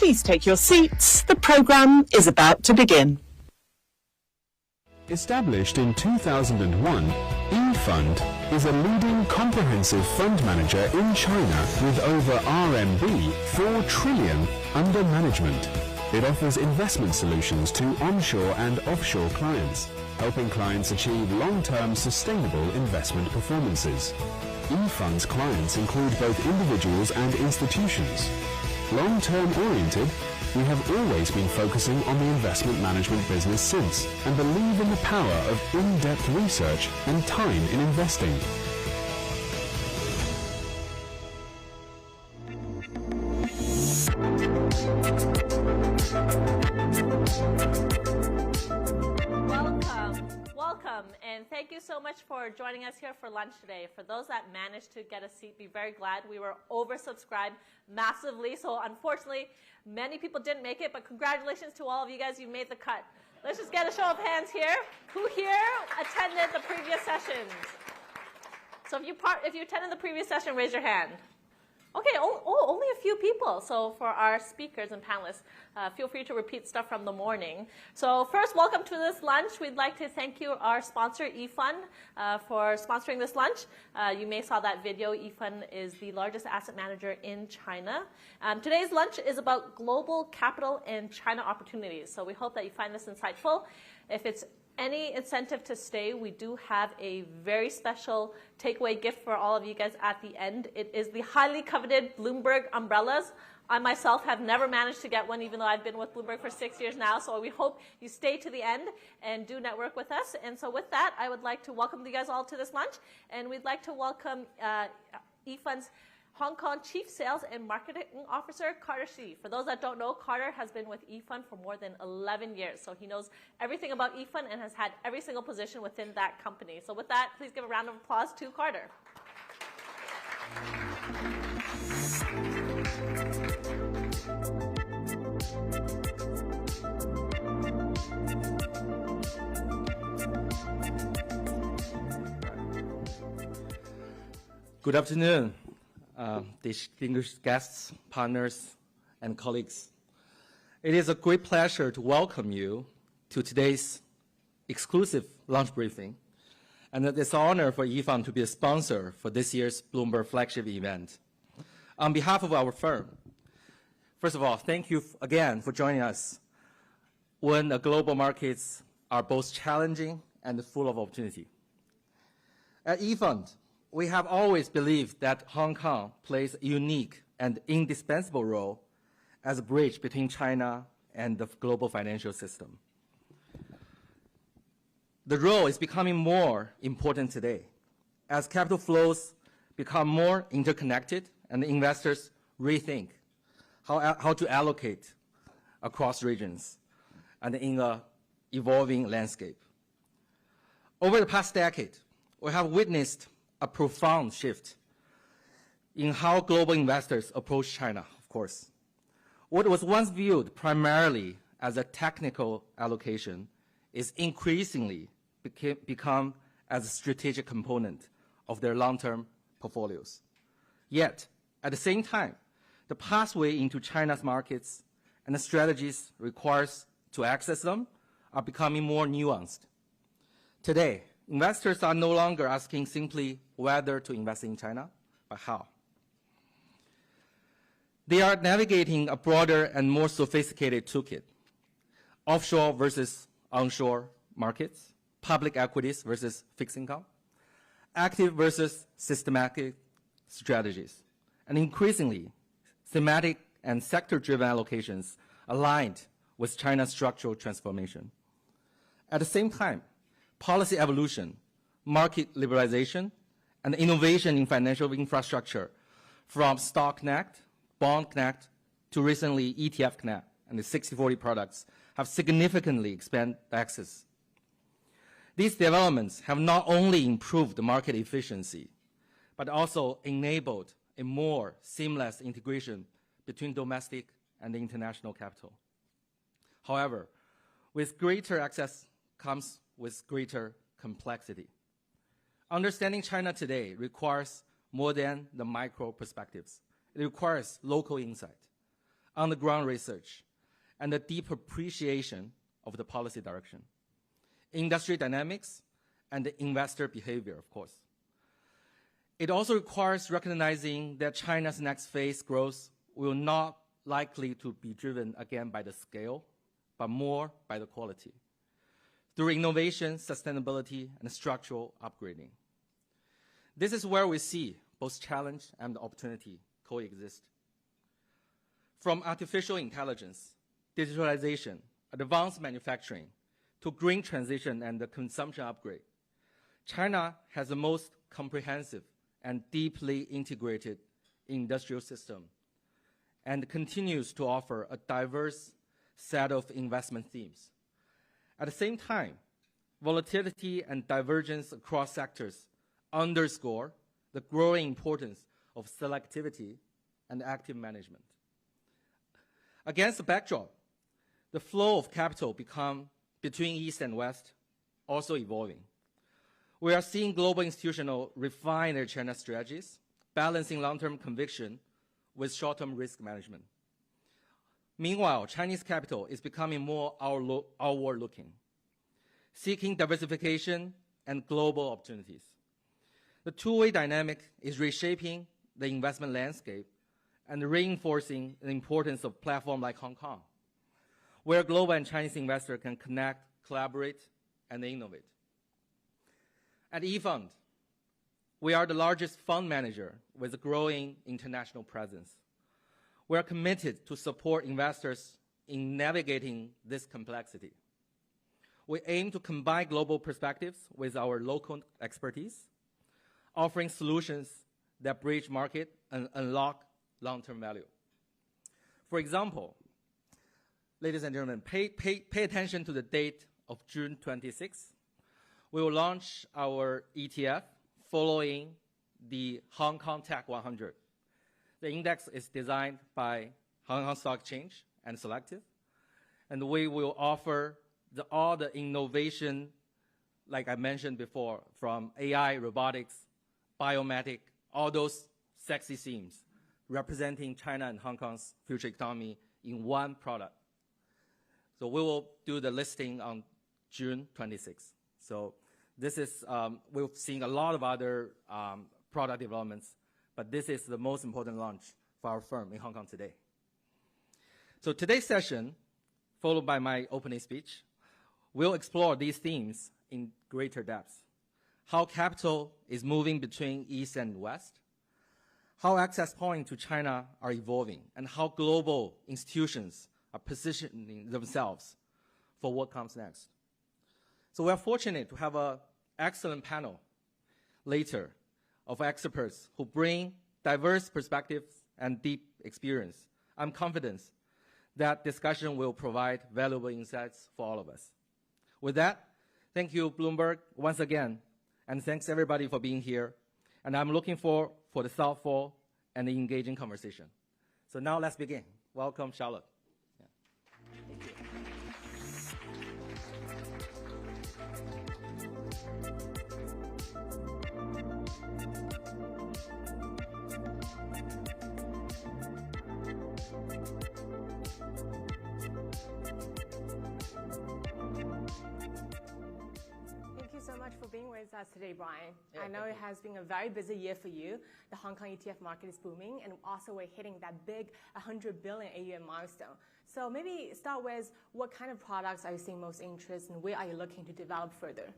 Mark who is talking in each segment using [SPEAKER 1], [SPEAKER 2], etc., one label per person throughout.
[SPEAKER 1] Please take your seats. The program is about to begin.
[SPEAKER 2] Established in 2001, eFund is a leading comprehensive fund manager in China with over RMB 4 trillion under management. It offers investment solutions to onshore and offshore clients, helping clients achieve long-term sustainable investment performances. eFund's clients include both individuals and institutions. Long-term oriented, we have always been focusing on the investment management business since and believe in the power of in-depth research and time in investing.
[SPEAKER 3] Welcome, and thank you so much for joining us here for lunch today. For those that managed to get a seat, be very glad. We were oversubscribed massively, so unfortunately, many people didn't make it, but congratulations to all of you guys, you made the cut. Let's just get a show of hands here. Who here attended the previous sessions? So if you attended the previous session, raise your hand. Okay, only a few people. So for our speakers and panelists, feel free to repeat stuff from the morning. So first, welcome to this lunch. We'd like to thank you, our sponsor, eFund, for sponsoring this lunch. You may saw that video. eFund is the largest asset manager in China. Today's lunch is about global capital and China opportunities. So we hope that you find this insightful. If it's any incentive to stay, we do have a very special takeaway gift for all of you guys at the end. It is the highly coveted Bloomberg umbrellas. I myself have never managed to get one, even though I've been with Bloomberg for 6 years now. So we hope you stay to the end and do network with us. And so with that, I would like to welcome you guys all to this lunch. And we'd like to welcome eFund's Hong Kong Chief Sales and Marketing Officer, Carter Shi. For those that don't know, Carter has been with eFund for more than 11 years. So he knows everything about eFund and has had every single position within that company. So with that, please give a round of applause to Carter.
[SPEAKER 4] Good afternoon. Distinguished guests, partners, and colleagues. It is a great pleasure to welcome you to today's exclusive lunch briefing, and it is an honor for eFund to be a sponsor for this year's Bloomberg flagship event. On behalf of our firm, first of all, thank you again for joining us when the global markets are both challenging and full of opportunity. At eFund, we have always believed that Hong Kong plays a unique and indispensable role as a bridge between China and the global financial system. The role is becoming more important today as capital flows become more interconnected and investors rethink how to allocate across regions and in an evolving landscape. Over the past decade, we have witnessed a profound shift in how global investors approach China, of course. What was once viewed primarily as a technical allocation is increasingly become as a strategic component of their long-term portfolios. Yet, at the same time, the pathway into China's markets and the strategies required to access them are becoming more nuanced. Today, investors are no longer asking simply whether to invest in China, but how. They are navigating a broader and more sophisticated toolkit: offshore versus onshore markets, public equities versus fixed income, active versus systematic strategies, and increasingly thematic and sector-driven allocations aligned with China's structural transformation. At the same time, policy evolution, market liberalization, and innovation in financial infrastructure, from Stock Connect, Bond Connect, to recently ETF Connect and the 60/40 products, have significantly expanded access. These developments have not only improved the market efficiency, but also enabled a more seamless integration between domestic and international capital. However, with greater access comes with greater complexity. Understanding China today requires more than the micro perspectives. It requires local insight, on-the-ground research, and a deep appreciation of the policy direction, industry dynamics, and the investor behavior, of course. It also requires recognizing that China's next phase growth will not likely to be driven again by the scale, but more by the quality, through innovation, sustainability, and structural upgrading. This is where we see both challenge and opportunity coexist. From artificial intelligence, digitalization, advanced manufacturing, to green transition and the consumption upgrade, China has the most comprehensive and deeply integrated industrial system and continues to offer a diverse set of investment themes. At the same time, volatility and divergence across sectors underscore the growing importance of selectivity and active management. Against the backdrop, the flow of capital between East and West also evolving. We are seeing global institutions refine their China strategies, balancing long-term conviction with short-term risk management. Meanwhile, Chinese capital is becoming more outward-looking, seeking diversification and global opportunities. The two-way dynamic is reshaping the investment landscape and reinforcing the importance of platforms like Hong Kong, where global and Chinese investors can connect, collaborate, and innovate. At eFund, we are the largest fund manager with a growing international presence. We are committed to support investors in navigating this complexity. We aim to combine global perspectives with our local expertise, offering solutions that bridge market and unlock long-term value. For example, ladies and gentlemen, pay attention to the date of June 26th. We will launch our ETF following the Hong Kong Tech 100. The index is designed by Hong Kong Stock Exchange and Selective, and we will offer all the innovation, like I mentioned before, from AI, robotics, biometric, all those sexy themes, representing China and Hong Kong's future economy in one product. So we will do the listing on June 26th. So this is, we've seen a lot of other product developments, but this is the most important launch for our firm in Hong Kong today. So today's session, followed by my opening speech, will explore these themes in greater depth. How capital is moving between East and West, how access points to China are evolving, and how global institutions are positioning themselves for what comes next. So we are fortunate to have an excellent panel later of experts who bring diverse perspectives and deep experience. I'm confident that discussion will provide valuable insights for all of us. With that, thank you, Bloomberg, once again, and thanks everybody for being here. And I'm looking forward for the thoughtful and engaging conversation. So now let's begin. Welcome, Charlotte. Yeah. Thank you.
[SPEAKER 5] Thank you so much for being with us today, Brian. I know it has been a very busy year for you. The Hong Kong ETF market is booming, and also we're hitting that big 100 billion AUM milestone. So maybe start with what kind of products are you seeing most interest, and where are you looking to develop further?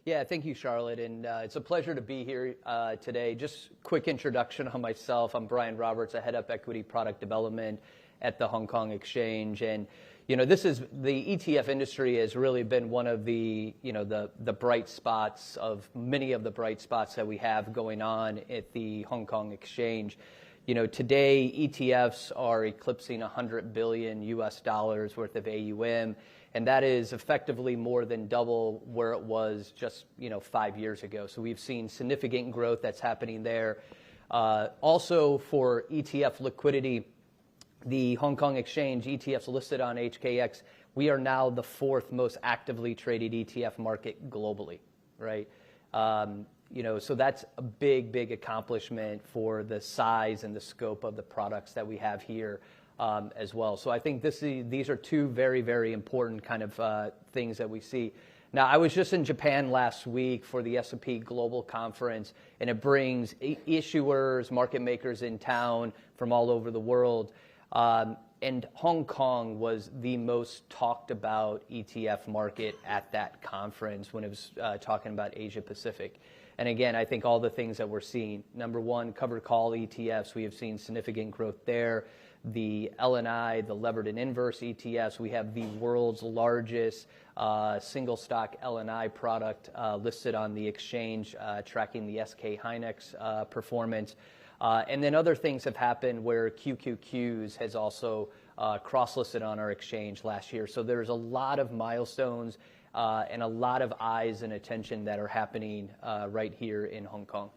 [SPEAKER 6] Yeah. Thank you, Charlotte, and it's a pleasure to be here today. Just quick introduction on myself. I'm Brian Roberts. I head up equity product development at the Hong Kong Exchange, and this is the ETF industry has really been one of the the bright spots of many of the bright spots that we have going on at the Hong Kong Exchange. Today ETFs are eclipsing $100 billion worth of AUM, and that is effectively more than double where it was just 5 years ago. So we've seen significant growth that's happening there. Also for ETF liquidity, the Hong Kong Exchange ETFs listed on HKX, we are now the 4th most actively traded ETF market globally, right? So that's a big accomplishment for the size and the scope of the products that we have here as well. So I think these are two very, very important kind of things that we see. Now, I was just in Japan last week for the S&P Global Conference, and it brings issuers, market makers in town from all over the world. And Hong Kong was the most talked about ETF market at that conference when it was talking about Asia Pacific. And again, I think all the things that we're seeing, number one, covered call ETFs, we have seen significant growth there. The LNI, the levered and inverse ETFs, we have the world's largest single stock LNI product listed on the exchange, tracking the SK Hynix performance. And then other things have happened where QQQs has also cross-listed on our exchange last year. So there's a lot of milestones and a lot of eyes and attention that are happening right here in Hong Kong.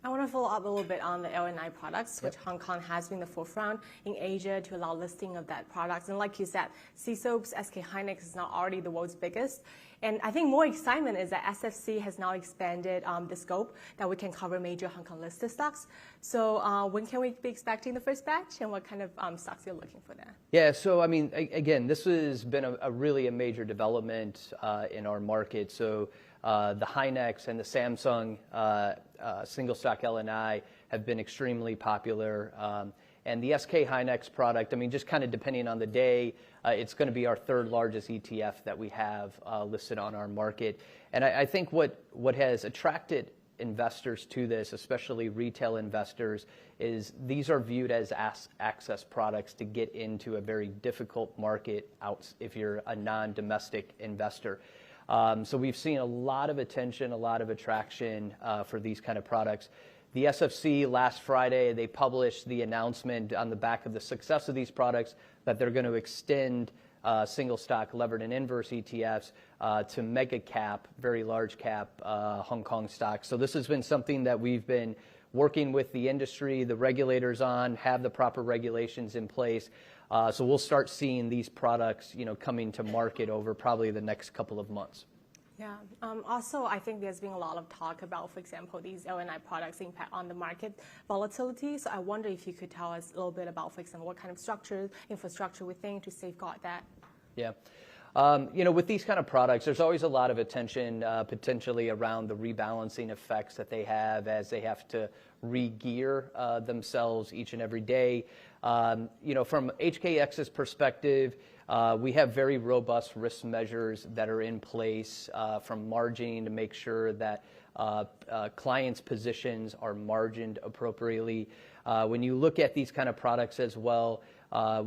[SPEAKER 5] I want to follow up a little bit on the LNI products, which Hong Kong has been the forefront in Asia to allow listing of that products. And like you said, CSOP's SK Hynix is now already the world's biggest. And I think more excitement is that SFC has now expanded the scope that we can cover major Hong Kong listed stocks. So when can we be expecting the first batch, and what kind of stocks you're looking for there?
[SPEAKER 6] Yeah, so I mean, again, this has been a really major development in our market. So the Hynix and the Samsung single stock LNI have been extremely popular. And the SK Hynix product, I mean, just kind of depending on the day, it's going to be our third largest ETF that we have listed on our market. And I think what has attracted investors to this, especially retail investors, is these are viewed as access products to get into a very difficult market out if you're a non-domestic investor. So we've seen a lot of attention, a lot of attraction for these kind of products. The SFC last Friday, they published the announcement on the back of the success of these products that they're going to extend single stock levered and inverse ETFs to mega cap, very large cap Hong Kong stocks. So this has been something that we've been working with the industry, the regulators on, have the proper regulations in place. So we'll start seeing these products, coming to market over probably the next couple of months.
[SPEAKER 5] Yeah. Also, I think there's been a lot of talk about, for example, these LNI products' impact on the market volatility. So I wonder if you could tell us a little bit about, for example, what kind of infrastructure we think to safeguard that.
[SPEAKER 6] Yeah. With these kind of products, there's always a lot of attention potentially around the rebalancing effects that they have as they have to re-gear themselves each and every day. From HKX's perspective, we have very robust risk measures that are in place from margining to make sure that clients' positions are margined appropriately. When you look at these kind of products as well,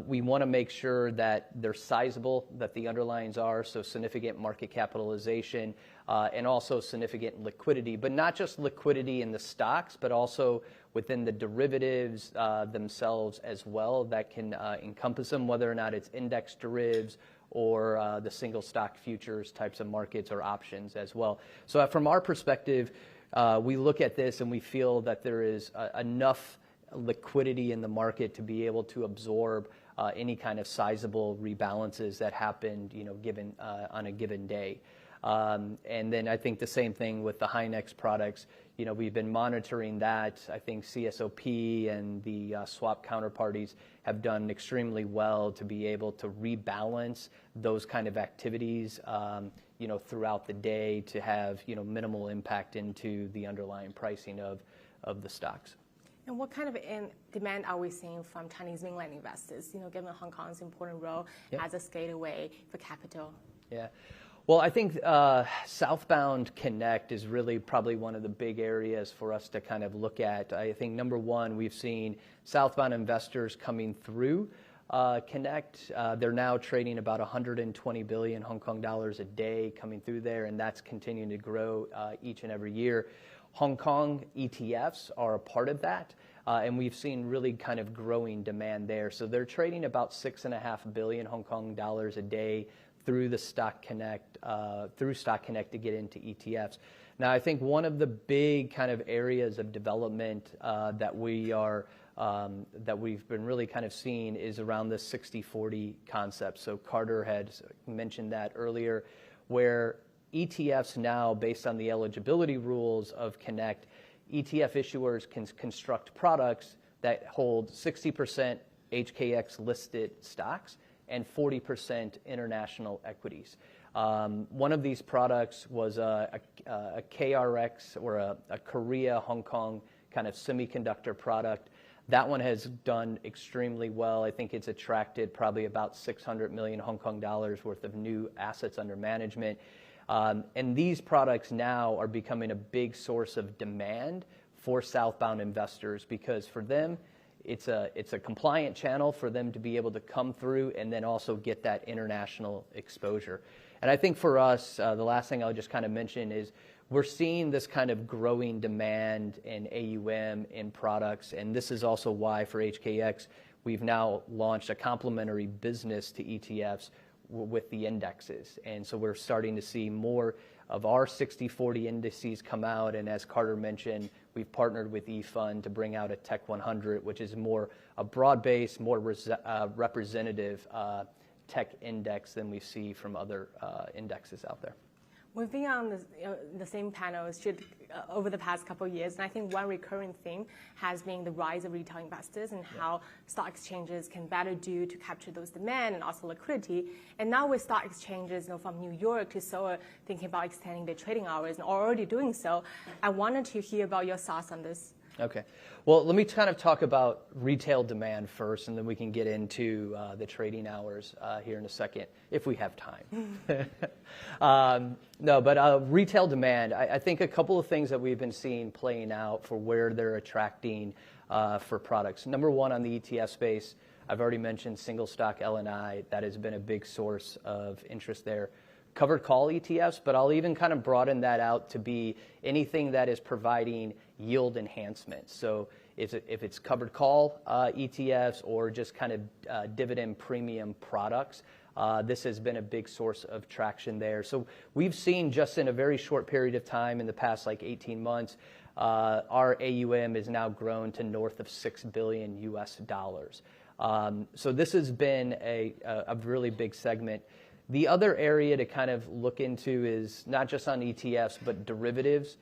[SPEAKER 6] we want to make sure that they're sizable, that the underlyings are, so significant market capitalization and also significant liquidity, but not just liquidity in the stocks, but also within the derivatives themselves as well that can encompass them, whether or not it's index derivatives or the single stock futures types of markets or options as well. So from our perspective, we look at this and we feel that there is enough liquidity in the market to be able to absorb any kind of sizable rebalances that happened, given on a given day. And then I think the same thing with the Hynix products. We've been monitoring that. I think CSOP and the swap counterparties have done extremely well to be able to rebalance those kind of activities, throughout the day to have, minimal impact into the underlying pricing of the stocks.
[SPEAKER 5] And what kind of demand are we seeing from Chinese mainland investors, given Hong Kong's important role as a gateway for capital?
[SPEAKER 6] Yeah. Well, I think southbound connect is really probably one of the big areas for us to kind of look at. I think, number one, we've seen southbound investors coming through Connect. They're now trading about 120 billion Hong Kong dollars a day coming through there, and that's continuing to grow each and every year. Hong Kong ETFs are a part of that, and we've seen really kind of growing demand there. So they're trading about 6.5 billion Hong Kong dollars a day through the Stock Connect, to get into ETFs. Now, I think one of the big kind of areas of development that we've been really kind of seeing is around the 60-40 concept. So Carter had mentioned that earlier, where ETFs now, based on the eligibility rules of Connect, ETF issuers can construct products that hold 60% HKX-listed stocks and 40% international equities. One of these products was a KRX, or a Korea, Hong Kong kind of semiconductor product. That one has done extremely well. I think it's attracted probably about 600 million Hong Kong dollars worth of new assets under management. And these products now are becoming a big source of demand for southbound investors, because for them, it's a compliant channel for them to be able to come through and then also get that international exposure. And I think for us, the last thing I'll just kind of mention is we're seeing this kind of growing demand in AUM in products, and this is also why for HKX we've now launched a complementary business to ETFs with the indexes. And so we're starting to see more of our 60/40 indices come out, and as Carter mentioned, we've partnered with eFund to bring out a Tech 100, which is more a broad-based, more representative tech index than we see from other indexes out there.
[SPEAKER 5] We've been on the same panels over the past couple of years, and I think one recurring theme has been the rise of retail investors and how stock exchanges can better do to capture those demand and also liquidity. And now with stock exchanges, from New York to Seoul thinking about extending their trading hours and already doing so, I wanted to hear about your thoughts on this.
[SPEAKER 6] Okay. Well, let me kind of talk about retail demand first, and then we can get into the trading hours here in a second, if we have time. Retail demand, I think a couple of things that we've been seeing playing out for where they're attracting for products. Number one, on the ETF space, I've already mentioned single stock LNI. That has been a big source of interest there. Covered call ETFs, but I'll even kind of broaden that out to be anything that is providing yield enhancement. So if it's covered call ETFs or just kind of dividend premium products, this has been a big source of traction there. So we've seen just in a very short period of time, in the past like 18 months, our AUM is now grown to north of $6 billion US. So this has been a really big segment. The other area to kind of look into is not just on ETFs, but derivatives,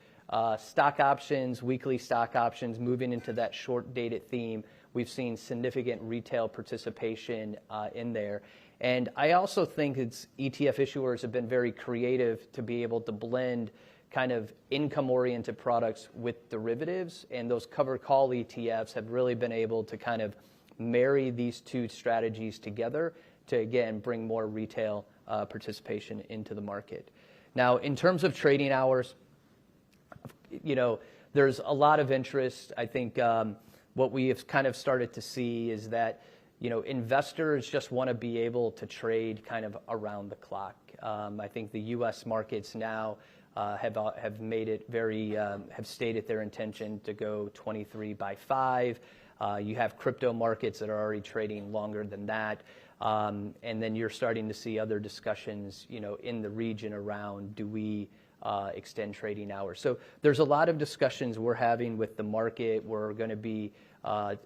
[SPEAKER 6] stock options, weekly stock options, moving into that short-dated theme. We've seen significant retail participation in there. And I also think ETF issuers have been very creative to be able to blend kind of income-oriented products with derivatives, and those covered call ETFs have really been able to kind of marry these two strategies together to, again, bring more retail participation into the market. Now, in terms of trading hours, there's a lot of interest. I think what we have kind of started to see is that, investors just want to be able to trade kind of around the clock. I think the U.S. markets now have made it very, have stated their intention to go 23/5. You have crypto markets that are already trading longer than that. And then you're starting to see other discussions, in the region around, do we extend trading hours? So there's a lot of discussions we're having with the market. We're going to be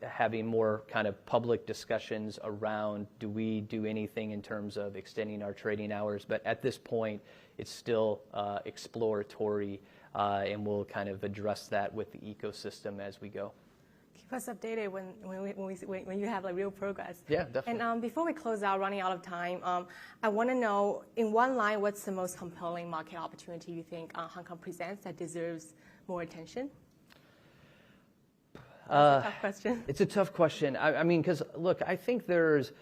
[SPEAKER 6] having more kind of public discussions around, do we do anything in terms of extending our trading hours? But at this point, it's still exploratory, and we'll kind of address that with the ecosystem as we go.
[SPEAKER 5] Keep us updated when you have real progress.
[SPEAKER 6] Yeah, definitely.
[SPEAKER 5] And before we close out, running out of time, I want to know, in one line, what's the most compelling market opportunity you think Hong Kong presents that deserves more attention? That's a tough question.
[SPEAKER 6] It's a tough question. I mean, because look, I think there's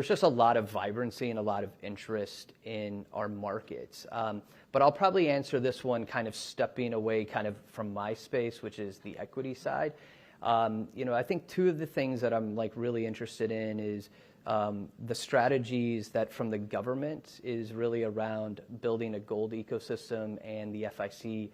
[SPEAKER 6] just a lot of vibrancy and a lot of interest in our markets. But I'll probably answer this one kind of stepping away kind of from my space, which is the equity side. I think two of the things that I'm really interested in is the strategies that from the government is really around building a gold ecosystem and the FIC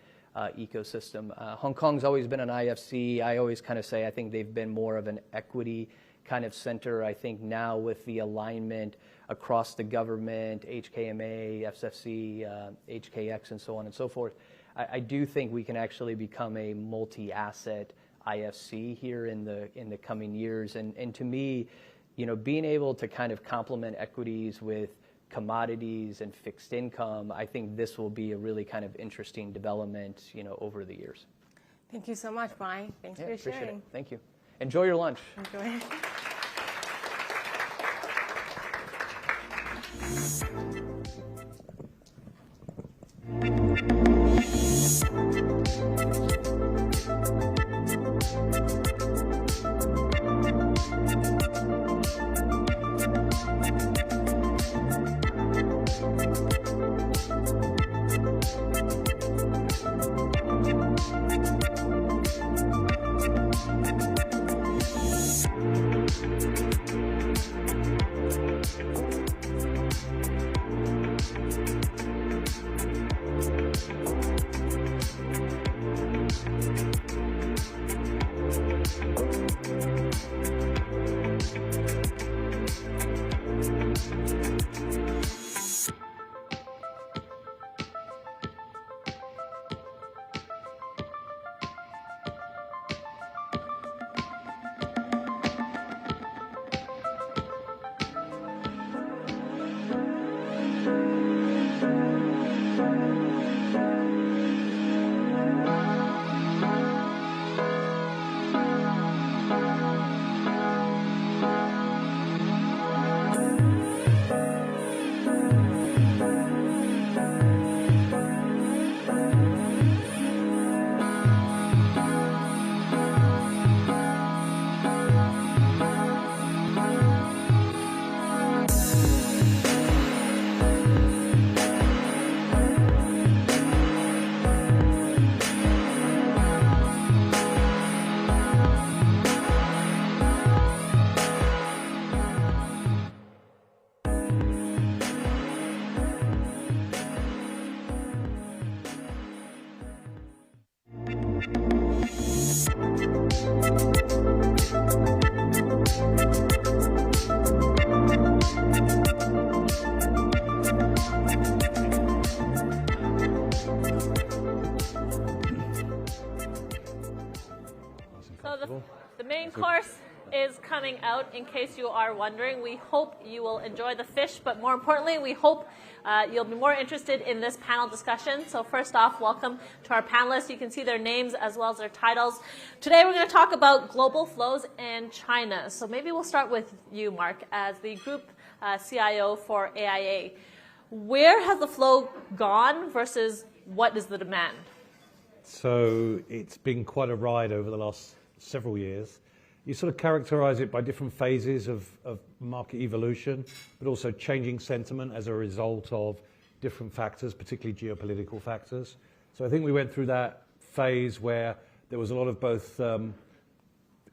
[SPEAKER 6] ecosystem. Hong Kong's always been an IFC. I always kind of say I think they've been more of an equity kind of center. I think now with the alignment across the government, HKMA, FSFC, HKX, and so on and so forth, I do think we can actually become a multi-asset IFC here in the coming years. And to me, being able to kind of complement equities with commodities and fixed income, I think this will be a really kind of interesting development, over the years.
[SPEAKER 5] Thank you so much, Brian. Thanks for your sharing.
[SPEAKER 6] Appreciate it. Thank you. Enjoy your lunch.
[SPEAKER 5] Enjoy.
[SPEAKER 3] The main course is coming out, in case you are wondering. We hope you will enjoy the fish, but more importantly, we hope you'll be more interested in this panel discussion. So first off, welcome to our panelists. You can see their names as well as their titles. Today we're going to talk about global flows in China. So maybe we'll start with you, Mark, as the group CIO for AIA. Where has the flow gone versus what is the demand?
[SPEAKER 7] So it's been quite a ride over the last several years. You sort of characterize it by different phases of market evolution, but also changing sentiment as a result of different factors, particularly geopolitical factors. So I think we went through that phase where there was a lot of both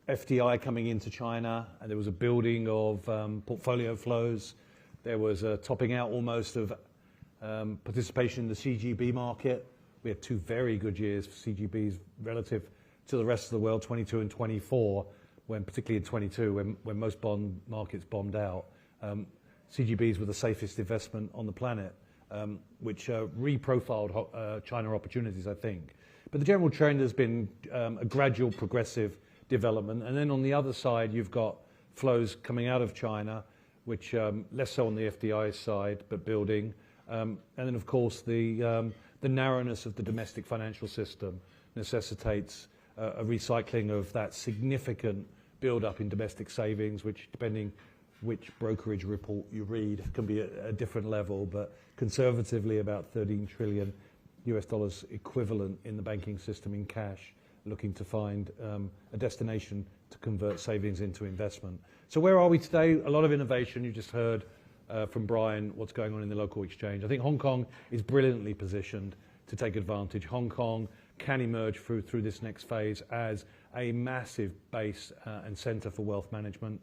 [SPEAKER 7] FDI coming into China, and there was a building of portfolio flows. There was a topping out almost of participation in the CGB market. We had two very good years for CGBs relative to the rest of the world, 22 and 24, when particularly in 22, when most bond markets bombed out. CGBs were the safest investment on the planet, which reprofiled China opportunities, I think. But the general trend has been a gradual progressive development. And then on the other side, you've got flows coming out of China, which less so on the FDI side, but building. And then, of course, the narrowness of the domestic financial system necessitates a recycling of that significant build-up in domestic savings, which, depending which brokerage report you read, can be at a different level, but conservatively about $13 trillion equivalent in the banking system in cash, looking to find a destination to convert savings into investment. So where are we today? A lot of innovation. You just heard from Brian what's going on in the local exchange. I think Hong Kong is brilliantly positioned to take advantage. Hong Kong can emerge through this next phase as a massive base and center for wealth management.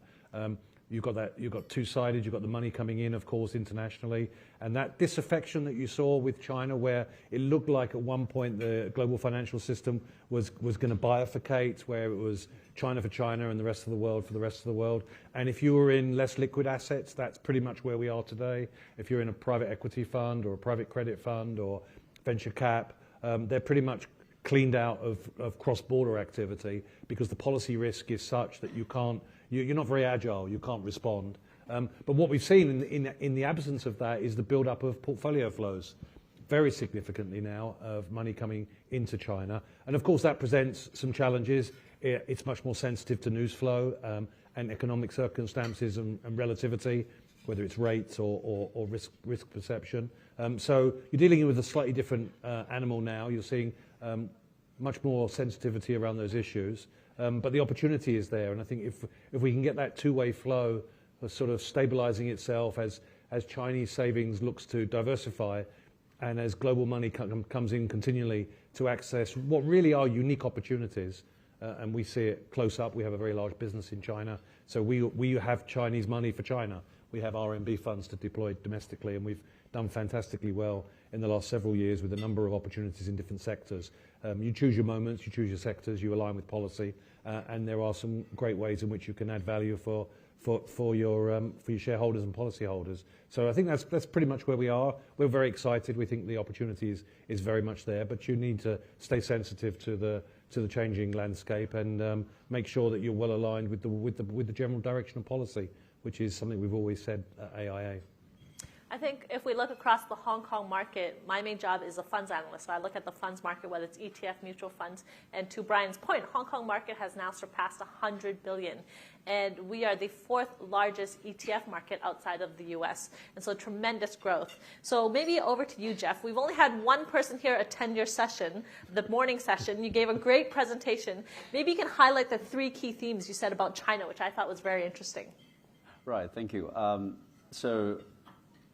[SPEAKER 7] You've got two-sided, you've got the money coming in, of course, internationally, and that disaffection that you saw with China, where it looked like at one point the global financial system was going to bifurcate, where it was China for China and the rest of the world for the rest of the world. And if you were in less liquid assets, that's pretty much where we are today. If you're in a private equity fund or a private credit fund or venture cap, they're pretty much cleaned out of cross-border activity, because the policy risk is such that you're not very agile, you can't respond. But what we've seen in the absence of that is the build-up of portfolio flows, very significantly now, of money coming into China. And of course that presents some challenges it's much more sensitive to news flow and economic circumstances and relativity, whether it's rates or risk perception. So you're dealing with a slightly different animal now. You're seeing much more sensitivity around those issues. But the opportunity is there, and I think if we can get that two-way flow of sort of stabilizing itself as Chinese savings looks to diversify, and as global money comes in continually to access what really are unique opportunities, and we see it close up. We have a very large business in China, so we have Chinese money for China. We have RMB funds to deploy domestically, and we've done fantastically well in the last several years with a number of opportunities in different sectors. You choose your moments, you choose your sectors, you align with policy, and there are some great ways in which you can add value for your shareholders and policyholders. So I think that's pretty much where we are. We're very excited. We think the opportunity is very much there, but you need to stay sensitive to the changing landscape and make sure that you're well aligned with the general direction of policy, which is something we've always said at AIA.
[SPEAKER 3] I think if we look across the Hong Kong market, my main job is a funds analyst. So I look at the funds market, whether it's ETF, mutual funds. And to Brian's point, Hong Kong market has now surpassed 100 billion. And we are the 4th largest ETF market outside of the US. And so tremendous growth. So maybe over to you, Jeff. We've only had one person here attend your session, the morning session. You gave a great presentation. Maybe you can highlight the 3 key themes you said about China, which I thought was very interesting.
[SPEAKER 8] Right, thank you. So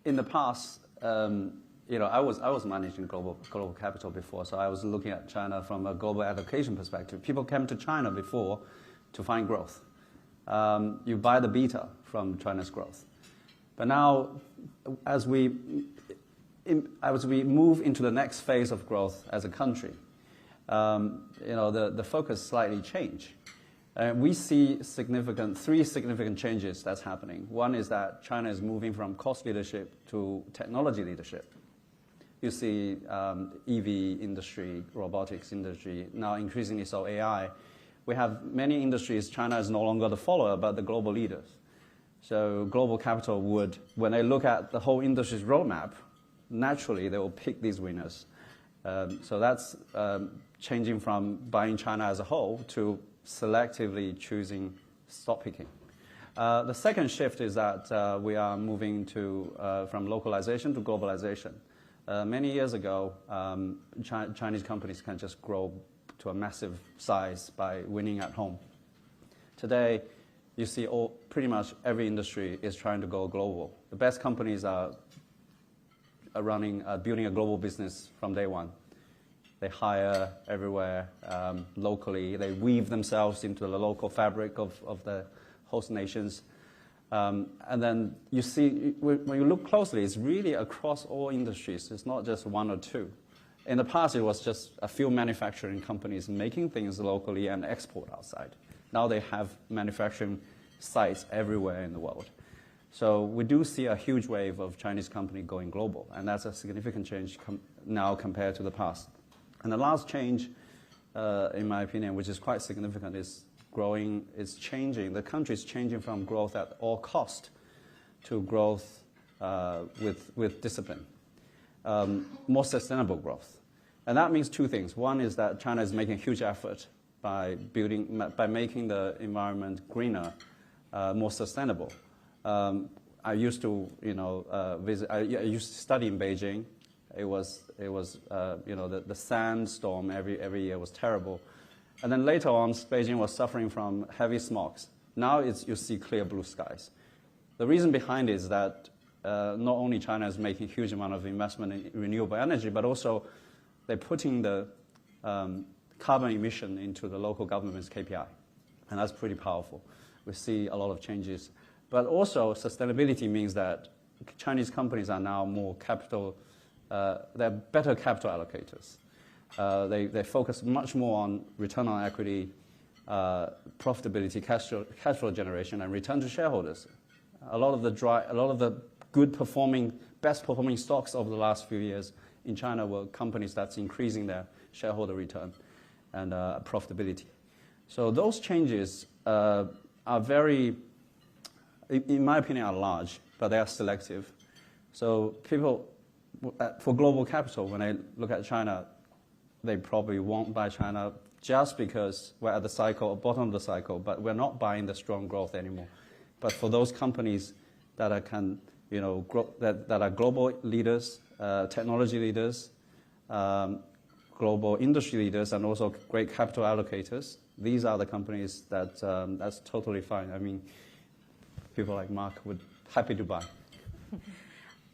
[SPEAKER 8] in the past, I was managing global capital before, so I was looking at China from a global allocation perspective. People came to China before to find growth. You buy the beta from China's growth. But now, as we move into the next phase of growth as a country, the focus slightly changed. We see 3 significant changes that's happening. One is that China is moving from cost leadership to technology leadership. You see EV industry, robotics industry, now increasingly so AI. We have many industries, China is no longer the follower, but the global leaders. So global capital would, when they look at the whole industry's roadmap, naturally they will pick these winners. So that's changing from buying China as a whole to selectively choosing stock picking. The second shift is that we are moving from localization to globalization. Many years ago, Chinese companies can just grow to a massive size by winning at home. Today, you see pretty much every industry is trying to go global. The best companies are building a global business from day one. They hire everywhere locally. They weave themselves into the local fabric of the host nations. And then you see, when you look closely, it's really across all industries. It's not just 1 or 2. In the past, it was just a few manufacturing companies making things locally and export outside. Now they have manufacturing sites everywhere in the world. So we do see a huge wave of Chinese companies going global, and that's a significant change now compared to the past. And the last change, in my opinion, which is quite significant, is changing. The country is changing from growth at all cost to growth with discipline, more sustainable growth. And that means 2 things. One is that China is making a huge effort by making the environment greener, more sustainable. I used to, visit. I used to study in Beijing. It was the sandstorm every year was terrible. And then later on, Beijing was suffering from heavy smogs. Now you see clear blue skies. The reason behind it is that not only China is making a huge amount of investment in renewable energy, but also they're putting the carbon emission into the local government's KPI. And that's pretty powerful. We see a lot of changes. But also, sustainability means that Chinese companies are now more they're better capital allocators. They focus much more on return on equity, profitability, cash flow generation, and return to shareholders. A lot of the best performing stocks over the last few years in China were companies that's increasing their shareholder return and profitability. So those changes are very, in my opinion, are large, but they are selective. So people, for global capital, when they look at China, they probably won't buy China just because we're at the cycle, bottom of the cycle, but we're not buying the strong growth anymore. But for those companies that are that are global leaders, technology leaders, global industry leaders, and also great capital allocators, these are the companies that's totally fine. I mean, people like Mark would happy to buy.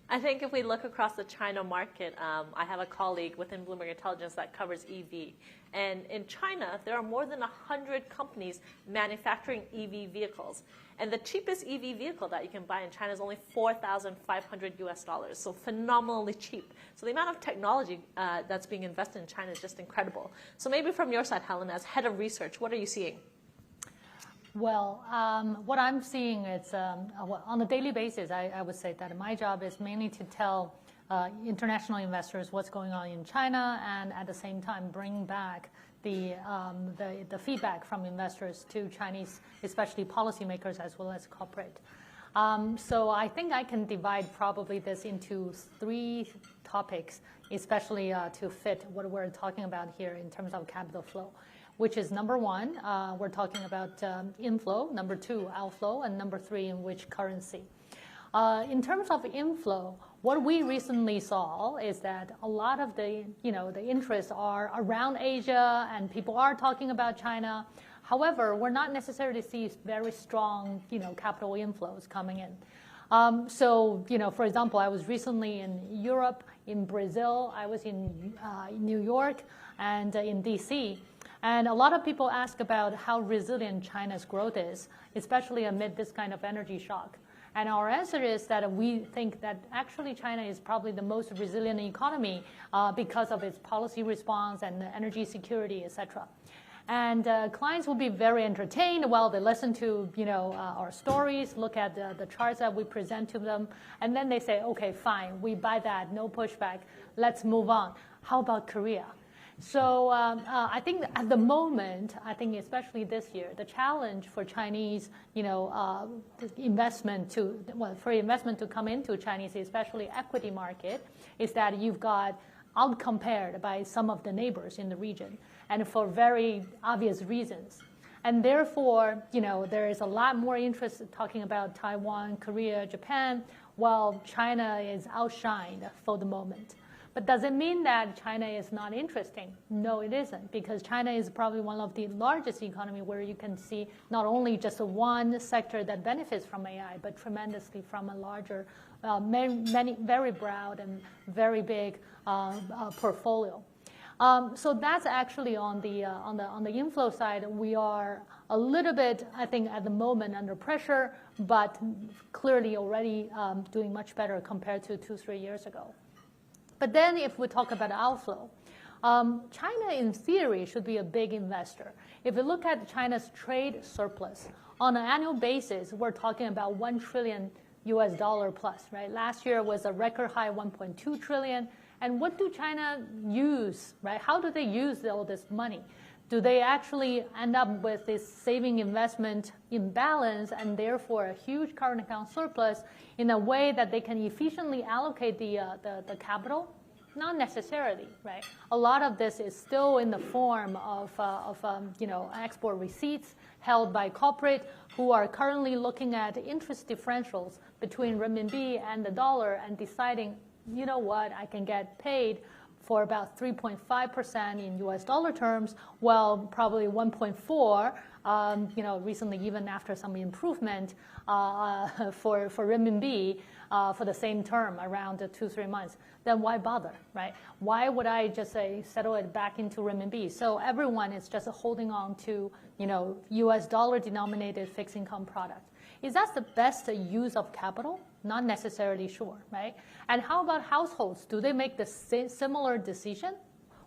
[SPEAKER 3] I think if we look across the China market, I have a colleague within Bloomberg Intelligence that covers EV. And in China, there are more than 100 companies manufacturing EV vehicles. And the cheapest EV vehicle that you can buy in China is only $4,500 US, so phenomenally cheap. So the amount of technology that's being invested in China is just incredible. So maybe from your side, Helen, as head of research, what are you seeing?
[SPEAKER 9] Well, what I'm seeing is on a daily basis, I would say that my job is mainly to tell international investors what's going on in China, and at the same time bring back the feedback from investors to Chinese, especially policymakers as well as corporate. So I think I can divide probably this into 3 topics, especially to fit what we're talking about here in terms of capital flow, which is number 1, we're talking about inflow, number 2, outflow, and number 3, in which currency. In terms of inflow, what we recently saw is that a lot of the interests are around Asia, and people are talking about China. However, we're not necessarily seeing very strong, capital inflows coming in. So, for example, I was recently in Europe, in Brazil, I was in New York, and in DC. And a lot of people ask about how resilient China's growth is, especially amid this kind of energy shock. And our answer is that we think that actually China is probably the most resilient economy because of its policy response and energy security, et cetera. And clients will be very entertained while they listen to our stories, look at the charts that we present to them, and then they say, okay, fine, we buy that, no pushback, let's move on. How about Korea? So I think at the moment, especially this year, the challenge for Chinese, investment to come into Chinese, especially equity market, is that you've got outcompared by some of the neighbors in the region, and for very obvious reasons. And therefore, there is a lot more interest in talking about Taiwan, Korea, Japan, while China is outshined for the moment. But does it mean that China is not interesting? No, it isn't, because China is probably one of the largest economies where you can see not only just one sector that benefits from AI, but tremendously from a larger, many very broad and very big portfolio. So that's actually on the inflow side. We are a little bit, I think, at the moment under pressure, but clearly already doing much better compared to 2-3 years ago. But then if we talk about outflow, China in theory should be a big investor. If you look at China's trade surplus, on an annual basis, we're talking about $1 trillion plus, right? Last year was a record high 1.2 trillion. And what do China use, right? How do they use all this money? Do they actually end up with this saving investment imbalance and therefore a huge current account surplus in a way that they can efficiently allocate the capital? Not necessarily, right? A lot of this is still in the form of export receipts held by corporate who are currently looking at interest differentials between renminbi and the dollar and deciding, you know what, I can get paid for about 3.5% in US dollar terms, well, probably 1.4, recently even after some improvement for renminbi for the same term around 2-3 months, then why bother, right? Why would I just say settle it back into renminbi? So everyone is just holding on to, US dollar denominated fixed income product. Is that the best use of capital? Not necessarily sure, right? And how about households? Do they make the similar decision?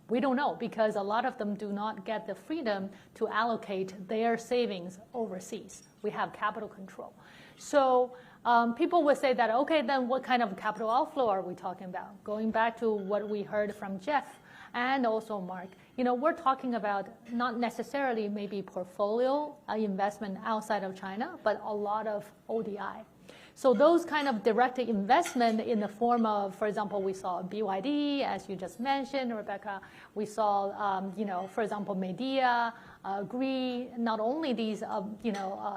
[SPEAKER 9] We don't know, because a lot of them do not get the freedom to allocate their savings overseas. We have capital control. So people would say that, okay, then what kind of capital outflow are we talking about? Going back to what we heard from Jeff and also Mark, we're talking about not necessarily maybe portfolio investment outside of China, but a lot of ODI. So those kind of direct investment in the form of, for example, we saw BYD, as you just mentioned, Rebecca. We saw, for example, Medea, Gree, not only these,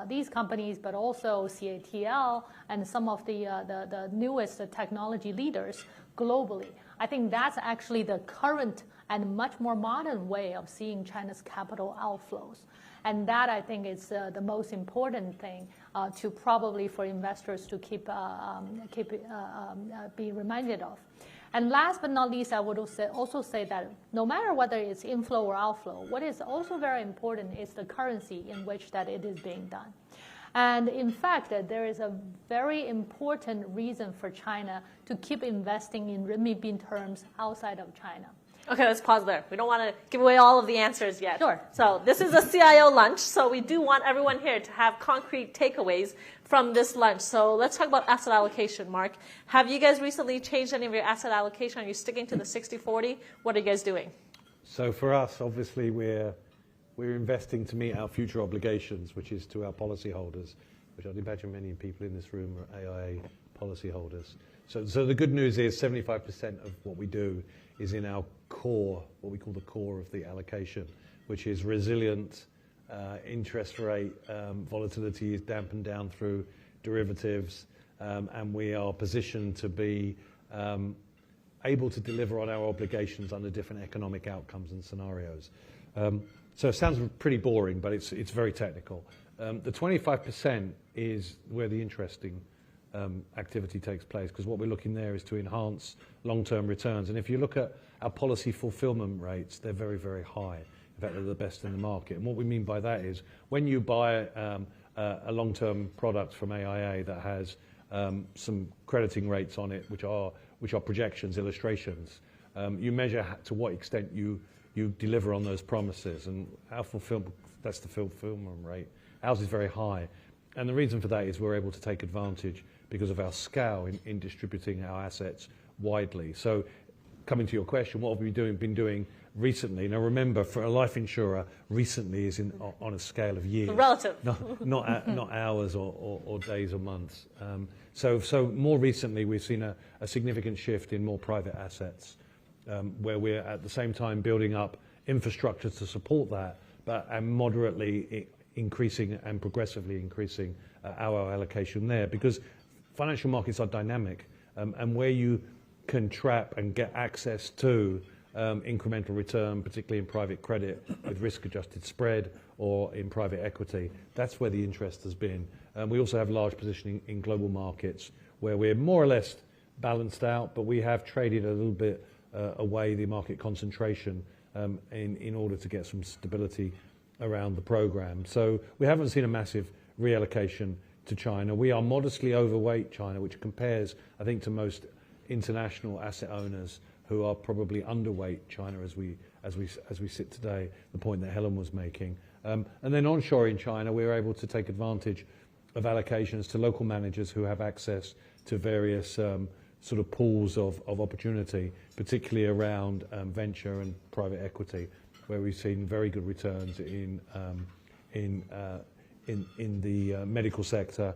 [SPEAKER 9] these companies, but also CATL and some of the newest technology leaders globally. I think that's actually the current and much more modern way of seeing China's capital outflows. And that, I think, is the most important thing to probably for investors to be reminded of. And last but not least, I would also say that no matter whether it's inflow or outflow, what is also very important is the currency in which that it is being done. And in fact, there is a very important reason for China to keep investing in renminbi terms outside of China.
[SPEAKER 3] Okay, let's pause there. We don't want to give away all of the answers yet.
[SPEAKER 9] Sure.
[SPEAKER 3] So this is a CIO lunch, so we do want everyone here to have concrete takeaways from this lunch. So let's talk about asset allocation, Mark. Have you guys recently changed any of your asset allocation? Are you sticking to the 60-40? What are you guys doing?
[SPEAKER 7] So for us, obviously, we're investing to meet our future obligations, which is to our policyholders, which I'd imagine many people in this room are AIA policyholders. So the good news is 75% of what we do is in our core, what we call the core of the allocation, which is resilient, interest rate volatility is dampened down through derivatives, and we are positioned to be able to deliver on our obligations under different economic outcomes and scenarios. So it sounds pretty boring, but it's very technical. The 25% is where the interesting activity takes place, because what we're looking there is to enhance long-term returns. And if you look at our policy fulfillment rates, they're very, very high. In fact, they're the best in the market. And what we mean by that is when you buy a long-term product from AIA that has some crediting rates on it, which are projections, illustrations, you measure to what extent you deliver on those promises. And our that's the fulfillment rate. Ours is very high. And the reason for that is we're able to take advantage because of our scale in distributing our assets widely. So coming to your question, what have we been doing recently? Now remember, for a life insurer, recently is on a scale of years.
[SPEAKER 3] Relative.
[SPEAKER 7] Not hours or days or months. So more recently, we've seen a significant shift in more private assets, where we're at the same time building up infrastructure to support that, and moderately increasing and progressively increasing our allocation there, because financial markets are dynamic, and where you can trap and get access to incremental return, particularly in private credit with risk-adjusted spread or in private equity, that's where the interest has been. We also have large positioning in global markets where we're more or less balanced out, but we have traded a little bit away the market concentration in order to get some stability around the program. So we haven't seen a massive reallocation to China. We are modestly overweight China, which compares, I think, to most international asset owners who are probably underweight China as we sit today, the point that Helen was making. And then onshore in China, we're able to take advantage of allocations to local managers who have access to various sort of pools of opportunity, particularly around venture and private equity, where we've seen very good returns in the medical sector,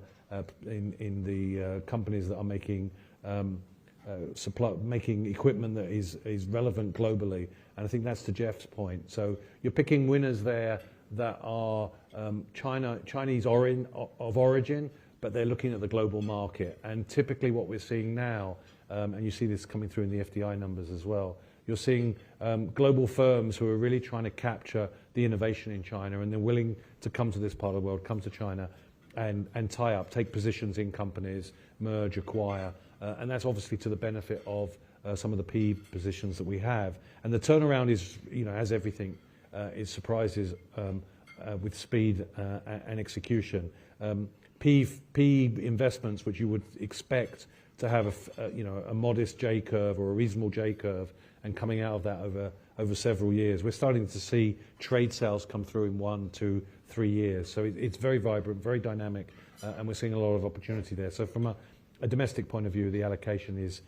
[SPEAKER 7] in the companies that are making making equipment that is relevant globally. And I think that's to Jeff's point. So you're picking winners there that are Chinese of origin, but they're looking at the global market. And typically what we're seeing now, and you see this coming through in the FDI numbers as well, you're seeing global firms who are really trying to capture the innovation in China, and they're willing to come to this part of the world, come to China, and tie up, take positions in companies, merge, acquire. And that's obviously to the benefit of some of the PE positions that we have. And the turnaround is, as everything, it surprises with speed and execution. PE investments, which you would expect to have a modest J curve or a reasonable J curve, and coming out of that over several years, we're starting to see trade sales come through in 1, 2, 3 years. So it's very vibrant, very dynamic, and we're seeing a lot of opportunity there. So from a domestic point of view, the allocation is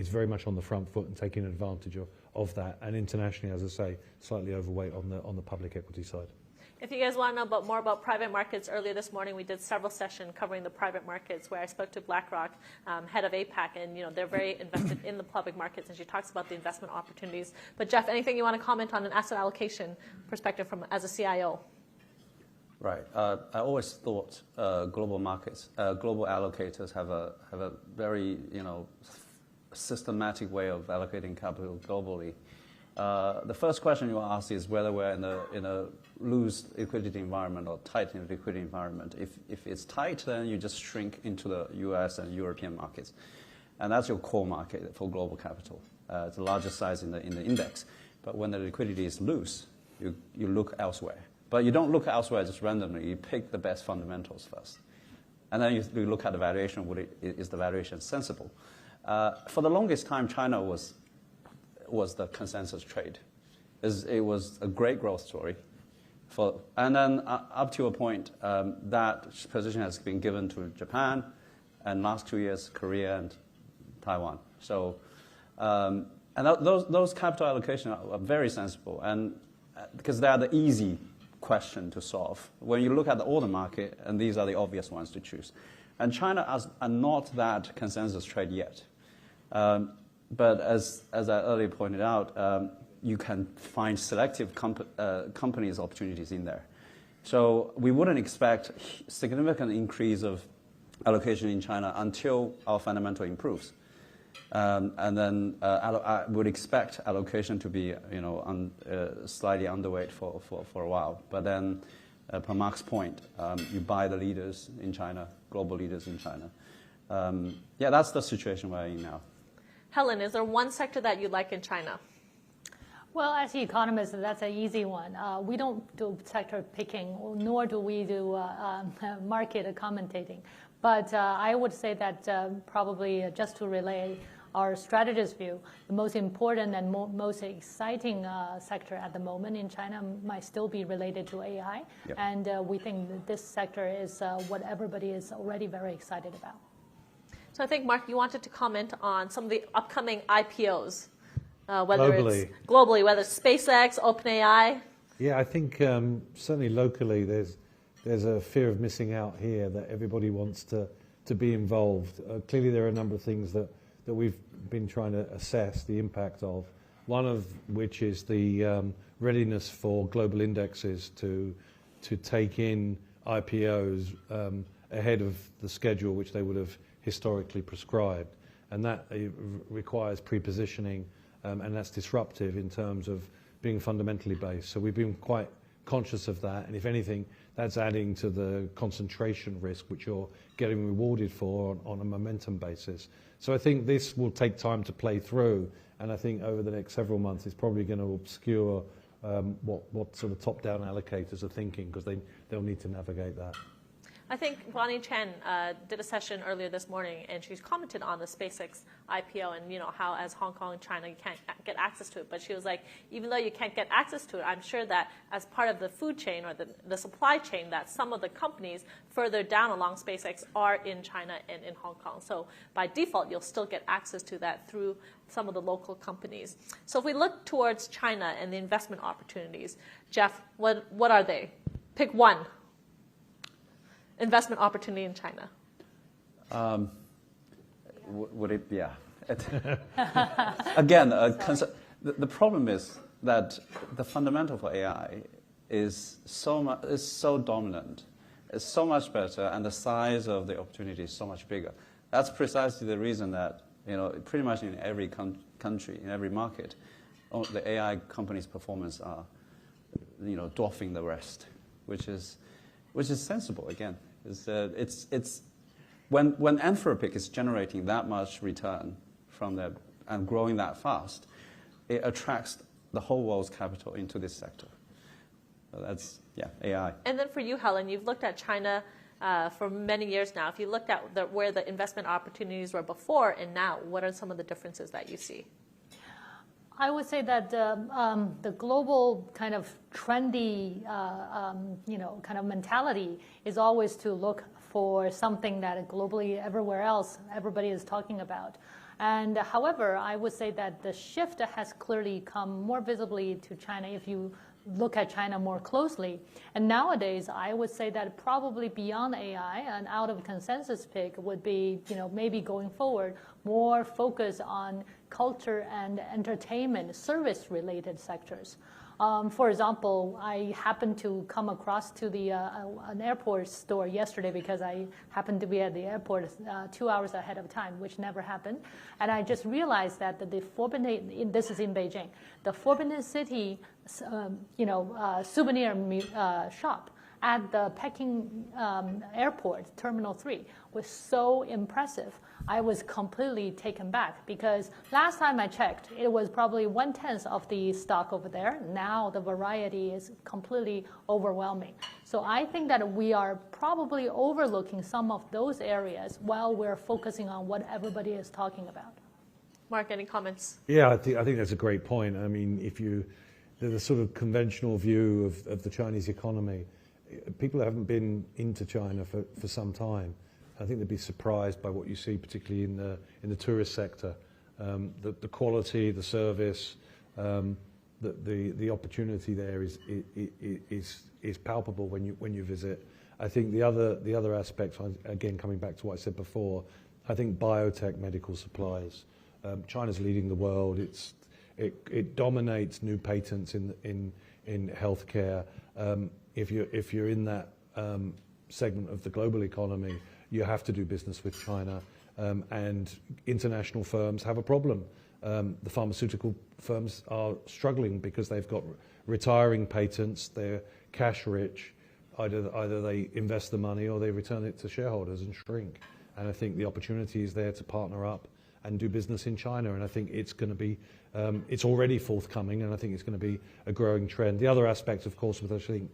[SPEAKER 7] very much on the front foot and taking advantage of that. And internationally, as I say, slightly overweight on the public equity side.
[SPEAKER 3] If you guys want to know more about private markets, earlier this morning we did several sessions covering the private markets where I spoke to BlackRock, head of APAC, and they're very invested in the public markets, and she talks about the investment opportunities. But Jeff, anything you want to comment on an asset allocation perspective as a CIO?
[SPEAKER 8] Right. I always thought global markets, global allocators have a very systematic way of allocating capital globally. The first question you ask is whether we're in a loose liquidity environment or tight liquidity environment. If it's tight, then you just shrink into the U.S. and European markets, and that's your core market for global capital. It's the largest size in the index. But when the liquidity is loose, you look elsewhere. But you don't look elsewhere just randomly. You pick the best fundamentals first, and then you look at the valuation. Is the valuation sensible? For the longest time, China was the consensus trade. It was a great growth story. And then up to a point, that position has been given to Japan, and last 2 years, Korea and Taiwan. So, and those capital allocations are very sensible, and because they are the easy question to solve. When you look at the order market, and these are the obvious ones to choose. And China are not that consensus trade yet. But as I earlier pointed out, you can find selective companies opportunities in there. So we wouldn't expect significant increase of allocation in China until our fundamental improves. And then I would expect allocation to be slightly underweight for a while. But then, per Mark's point, you buy the leaders in China, global leaders in China. Yeah, that's the situation we're in now.
[SPEAKER 3] Helen, is there one sector that you like in China?
[SPEAKER 9] Well, as economists, that's an easy one. We don't do sector picking, nor do we do market commentating. But I would say that probably just to relay our strategist view, the most important and most exciting sector at the moment in China might still be related to AI. Yep. And we think that this sector is what everybody is already very excited about.
[SPEAKER 3] So I think, Mark, you wanted to comment on some of the upcoming IPOs, whether
[SPEAKER 7] globally.
[SPEAKER 3] It's globally, whether it's SpaceX, OpenAI.
[SPEAKER 7] Yeah, I think certainly locally there's a fear of missing out here that everybody wants to be involved. Clearly there are a number of things that we've been trying to assess the impact of, one of which is the readiness for global indexes to take in IPOs ahead of the schedule which they would have historically prescribed. And that requires pre-positioning, and that's disruptive in terms of being fundamentally based. So we've been quite conscious of that, and if anything, that's adding to the concentration risk which you're getting rewarded for on a momentum basis. So I think this will take time to play through, and I think over the next several months it's probably going to obscure what sort of top-down allocators are thinking, because they'll need to navigate that.
[SPEAKER 3] I think Bonnie Chen did a session earlier this morning, and she's commented on the SpaceX IPO and how as Hong Kong and China you can't get access to it. But she was like, even though you can't get access to it, I'm sure that as part of the food chain or the supply chain, that some of the companies further down along SpaceX are in China and in Hong Kong. So by default, you'll still get access to that through some of the local companies. So if we look towards China and the investment opportunities, Jeff, what are they? Pick one. Investment opportunity in China.
[SPEAKER 8] Would it? Yeah. Again, the problem is that the fundamental for AI is so dominant, it's so much better, and the size of the opportunity is so much bigger. That's precisely the reason that pretty much in every country, in every market, the AI companies' performance are dwarfing the rest, which is sensible. Again, it's when Anthropic is generating that much return from that and growing that fast, it attracts the whole world's capital into this sector. So that's AI.
[SPEAKER 3] And then for you, Helen, you've looked at China for many years now. If you looked at where the investment opportunities were before and now, what are some of the differences that you see?
[SPEAKER 9] I would say that the global kind of trendy, kind of mentality is always to look for something that globally everywhere else everybody is talking about. And however, I would say that the shift has clearly come more visibly to China if you look at China more closely. And nowadays, I would say that probably beyond AI, an out of consensus pick would be, maybe going forward, more focus on culture and entertainment, service-related sectors. For example, I happened to come across to an airport store yesterday because I happened to be at the airport 2 hours ahead of time, which never happened. And I just realized that this is in Beijing, the Forbidden City, souvenir shop at the Peking Airport, Terminal 3, was so impressive. I was completely taken back because last time I checked, it was probably 1/10 of the stock over there. Now the variety is completely overwhelming. So I think that we are probably overlooking some of those areas while we're focusing on what everybody is talking about.
[SPEAKER 3] Mark, any comments?
[SPEAKER 7] Yeah, I think that's a great point. I mean, the sort of conventional view of the Chinese economy, people haven't been into China for some time. I think they'd be surprised by what you see, particularly in the tourist sector. The quality, the service, the opportunity there is palpable when you visit. I think the other aspects, again coming back to what I said before, I think biotech medical supplies. China's leading the world. It dominates new patents in healthcare. If you're in that segment of the global economy, you have to do business with China, and international firms have a problem. The pharmaceutical firms are struggling because they've got retiring patents, they're cash rich, either they invest the money or they return it to shareholders and shrink. And I think the opportunity is there to partner up and do business in China, and I think it's going to be, it's already forthcoming, and I think it's going to be a growing trend. The other aspect, of course, which I think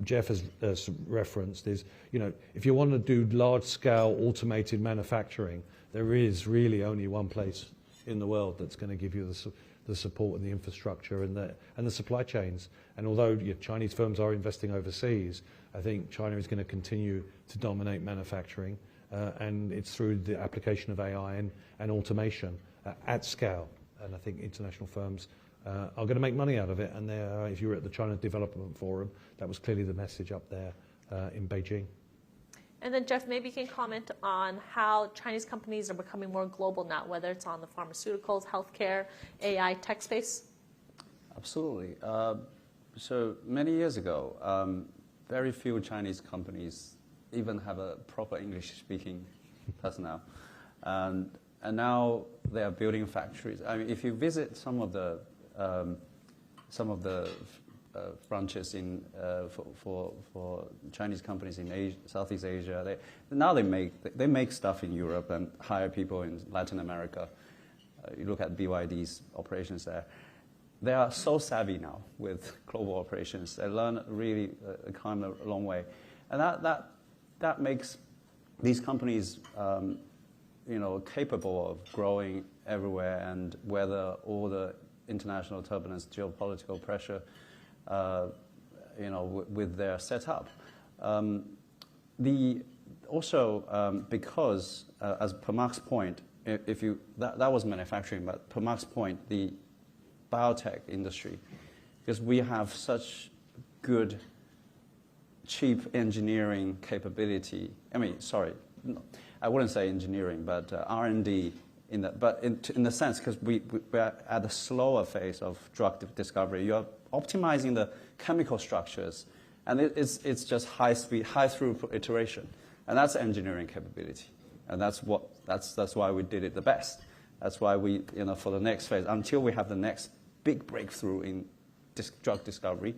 [SPEAKER 7] Jeff has referenced is, if you want to do large-scale automated manufacturing, there is really only one place in the world that's going to give you the support and the infrastructure and the supply chains. And although Chinese firms are investing overseas, I think China is going to continue to dominate manufacturing, and it's through the application of AI and automation at scale. And I think international firms are going to make money out of it. And if you were at the China Development Forum, that was clearly the message up there in Beijing.
[SPEAKER 3] And then, Jeff, maybe you can comment on how Chinese companies are becoming more global now, whether it's on the pharmaceuticals, healthcare, AI, tech space.
[SPEAKER 8] Absolutely. So many years ago, very few Chinese companies even have a proper English-speaking personnel. And now they are building factories. I mean, if you visit some of the branches for Chinese companies in Asia, Southeast Asia, they make stuff in Europe and hire people in Latin America. You look at BYD's operations there. They are so savvy now with global operations. They learn really come a long way, and that makes these companies capable of growing everywhere and weather all the international turbulence, geopolitical pressure, with their setup. Because as per Mark's point, that was manufacturing, but per Mark's point, the biotech industry, because we have such good, cheap engineering capability. I wouldn't say engineering, but R&D in the sense, because we're at a slower phase of drug discovery. You're optimizing the chemical structures, and it's just high speed, high throughput iteration, and that's engineering capability, and that's why we did it the best. That's why we, for the next phase, until we have the next big breakthrough in drug discovery,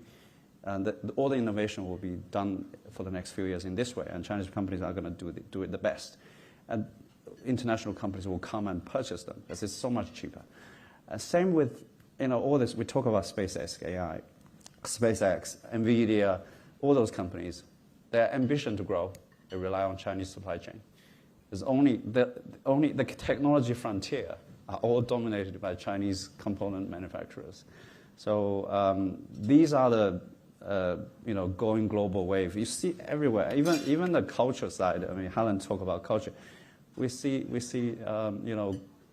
[SPEAKER 8] and all the innovation will be done for the next few years in this way, and Chinese companies are going to do it the best. And international companies will come and purchase them because it's so much cheaper. Same with all this. We talk about SpaceX, AI, SpaceX, NVIDIA, all those companies. Their ambition to grow, they rely on Chinese supply chain. There's only the technology frontier are all dominated by Chinese component manufacturers. So these are the going global wave. You see everywhere, even the culture side. I mean, Helen talked about culture. We see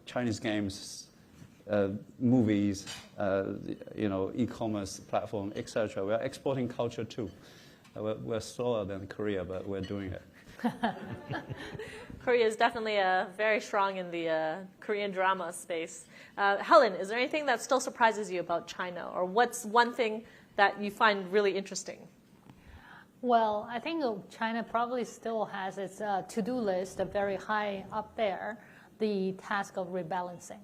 [SPEAKER 8] Chinese games movies, e-commerce platform, etc. We're exporting culture too. We're slower than Korea, but we're doing it.
[SPEAKER 3] Korea is definitely very strong in the Korean drama space. Helen, is there anything that still surprises you about China, or what's one thing that you find really interesting?
[SPEAKER 9] Well, I think China probably still has its to-do list very high up there, the task of rebalancing.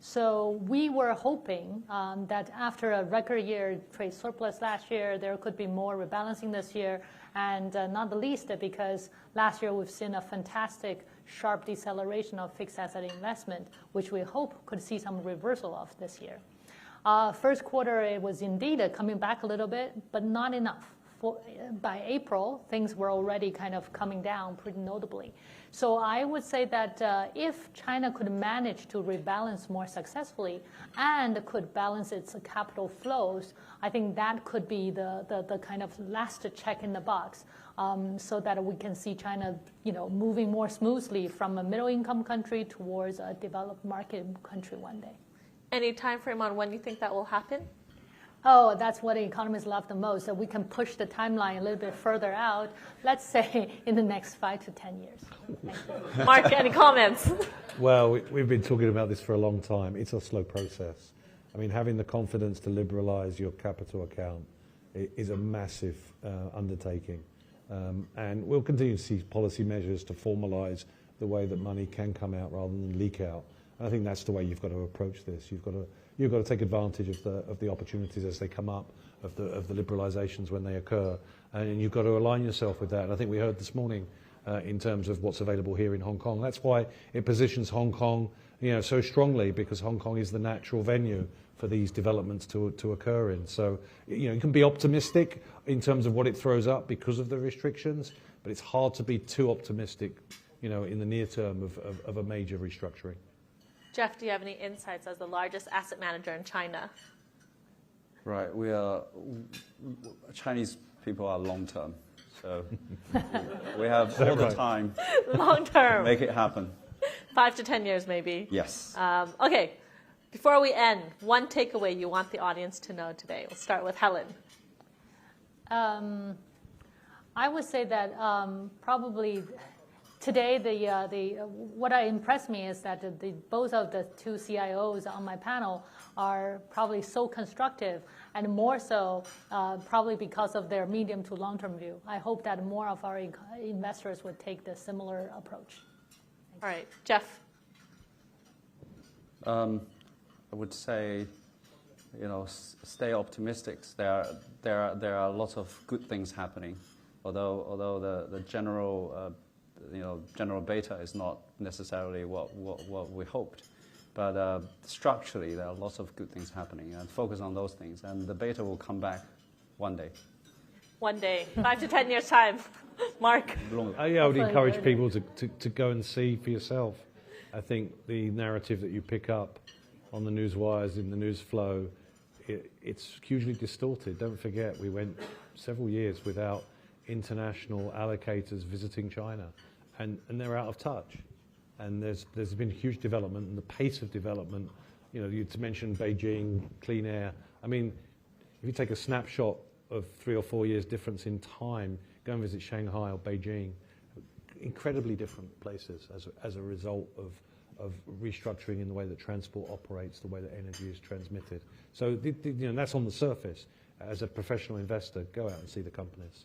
[SPEAKER 9] So we were hoping that after a record year trade surplus last year, there could be more rebalancing this year, and not the least because last year we've seen a fantastic sharp deceleration of fixed asset investment, which we hope could see some reversal of this year. First quarter, it was indeed coming back a little bit, but not enough. By April, things were already kind of coming down pretty notably. So I would say that if China could manage to rebalance more successfully and could balance its capital flows, I think that could be the kind of last check in the box, so that we can see China, moving more smoothly from a middle-income country towards a developed market country one day.
[SPEAKER 3] Any time frame on when you think that will happen?
[SPEAKER 9] Oh, that's what economists love the most, that we can push the timeline a little bit further out, let's say in the next 5 to 10 years. Thank you.
[SPEAKER 3] Mark, any comments?
[SPEAKER 7] Well, we've been talking about this for a long time. It's a slow process. I mean, having the confidence to liberalize your capital account is a massive undertaking. And we'll continue to see policy measures to formalize the way that money can come out rather than leak out. And I think that's the way you've got to approach this. You've got to take advantage of the opportunities as they come up, of the liberalizations when they occur, and you've got to align yourself with that. And I think we heard this morning in terms of what's available here in Hong Kong. That's why it positions Hong Kong, so strongly, because Hong Kong is the natural venue for these developments to occur in. So, you can be optimistic in terms of what it throws up because of the restrictions, but it's hard to be too optimistic, in the near term of a major restructuring.
[SPEAKER 3] Jeff, do you have any insights as the largest asset manager in China?
[SPEAKER 8] Right, Chinese people are long-term, so we have all the time
[SPEAKER 3] long-term.
[SPEAKER 8] Make it happen.
[SPEAKER 3] 5 to 10 years, maybe.
[SPEAKER 8] Yes.
[SPEAKER 3] Okay, before we end, one takeaway you want the audience to know today. We'll start with Helen.
[SPEAKER 9] I would say that probably today, what impressed me is that both of the two CIOs on my panel are probably so constructive, and more so probably because of their medium to long-term view. I hope that more of our investors would take the similar approach.
[SPEAKER 3] All right, Jeff.
[SPEAKER 8] I would say, stay optimistic. There are lots of good things happening, although the general general beta is not necessarily what we hoped. But structurally, there are lots of good things happening, and focus on those things, and the beta will come back one day.
[SPEAKER 3] One day, 5 to 10 years' time. Mark?
[SPEAKER 7] I would encourage people to go and see for yourself. I think the narrative that you pick up on the news wires, in the news flow, it's hugely distorted. Don't forget, we went several years without international allocators visiting China, and they're out of touch. And there's been huge development, and the pace of development, you mentioned Beijing, clean air. I mean, if you take a snapshot of 3 or 4 years difference in time, go and visit Shanghai or Beijing, incredibly different places as a result of restructuring in the way that transport operates, the way that energy is transmitted. So that's on the surface. As a professional investor, go out and see the companies.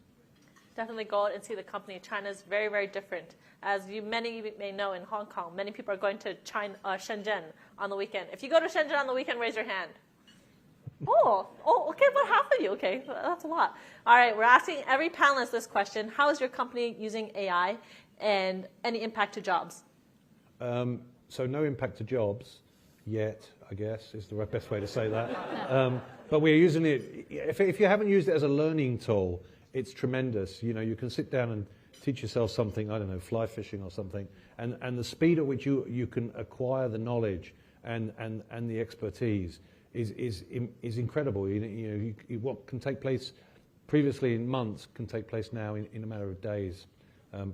[SPEAKER 3] Definitely go out and see the company. China is very, very different. As many may know, in Hong Kong, many people are going to Shenzhen on the weekend. If you go to Shenzhen on the weekend, raise your hand. Oh, okay, about half of you. Okay, that's a lot. All right, we're asking every panelist this question. How is your company using AI, and any impact to jobs?
[SPEAKER 7] So no impact to jobs yet, I guess, is the best way to say that. But we're using it. If you haven't used it as a learning tool, it's tremendous. You can sit down and teach yourself something, I don't know, fly fishing or something, and the speed at which you can acquire the knowledge and the expertise is incredible. What can take place previously in months can take place now in a matter of days,